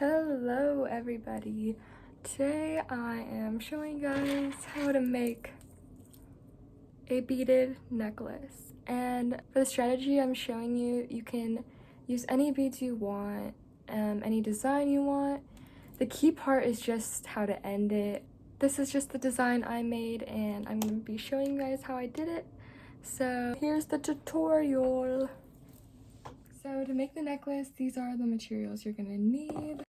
Hello everybody. Today I am showing you guys how to make a beaded necklace, and for the strategy I'm showing you, you can use any beads you want, any design you want. The key part is just how to end it. This is just the design I made and I'm going to be showing you guys how I did it. So here's the tutorial. So to make the necklace, these are the materials you're going to need.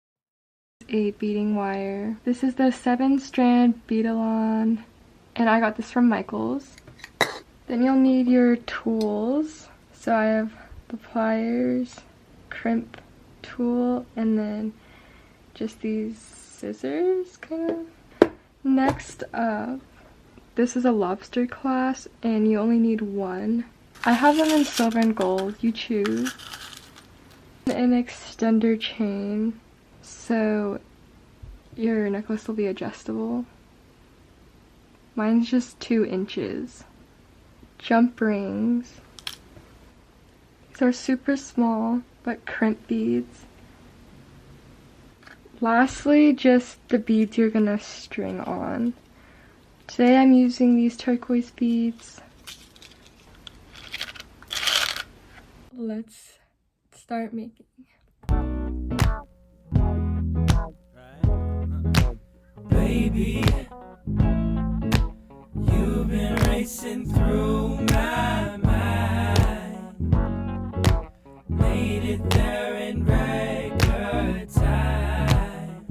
A beading wire. This is the 7-strand bead-along, and I got this from Michael's. Then you'll need your tools. So I have the pliers, crimp tool, and then just these scissors, kind of. Next up, this is a lobster clasp, and you only need one. I have them in silver and gold, you choose. An extender chain, so your necklace will be adjustable. Mine's just 2 inches. Jump rings. These are super small, but crimp beads. Lastly, just the beads you're gonna string on. Today I'm using these turquoise beads. Let's start making. Baby, you've been racing through my mind. Made it there in record time.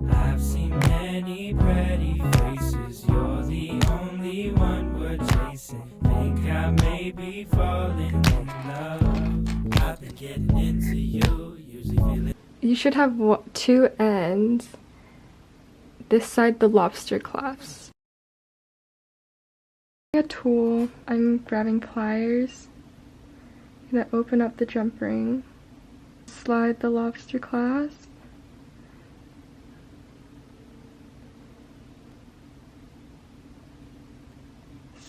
I've seen many pretty faces. You're the only one we're chasing. Think I may be falling in love. I've been getting into you. Usually feeling. You should have 2 ends. This side, the lobster clasp. A tool. I'm grabbing pliers. I'm gonna open up the jump ring. Slide the lobster clasp.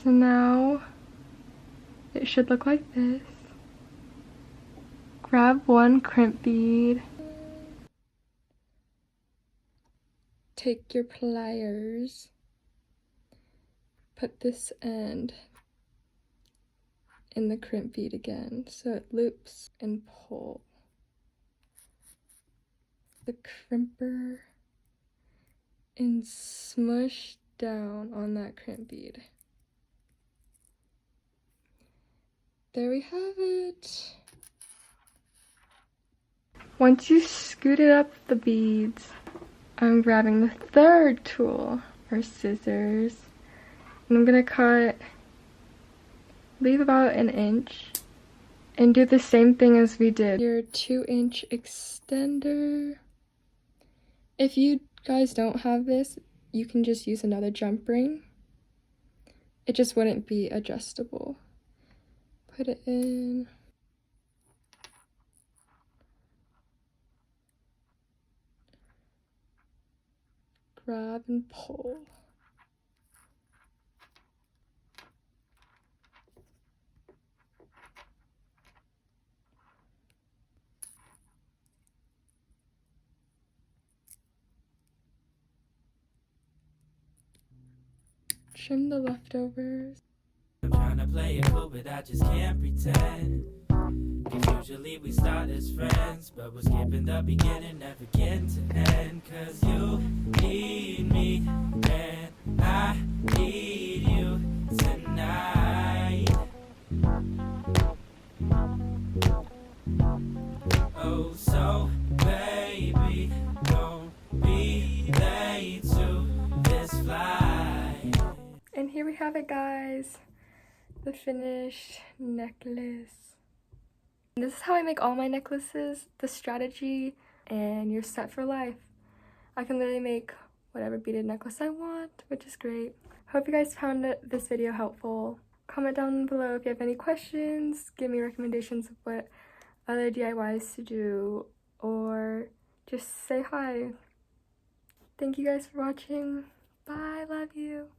So now it should look like this. Grab one crimp bead. Take your pliers, put this end in the crimp bead again so it loops, and pull the crimper and smush down on that crimp bead. There we have it. Once you scooted up the beads, I'm grabbing the 3rd tool, or scissors, and I'm gonna cut, leave about 1 inch, and do the same thing as we did. Your 2-inch extender. If you guys don't have this, you can just use another jump ring. It just wouldn't be adjustable. Put it in. Grab and pull. Trim the leftovers. I'm trying to play it cool, but I just can't pretend. 'Cause usually we start as friends, but we're skipping the beginning, never get to end. 'Cause you need me, and I need you tonight. Oh, so baby, don't be late to this flight. And here we have it, guys. The finished necklace. And this is how I make all my necklaces, the strategy, and you're set for life. I can literally make whatever beaded necklace I want, which is great. Hope you guys found this video helpful. Comment down below if you have any questions, give me recommendations of what other DIYs to do, or just say hi. Thank you guys for watching. Bye, love you.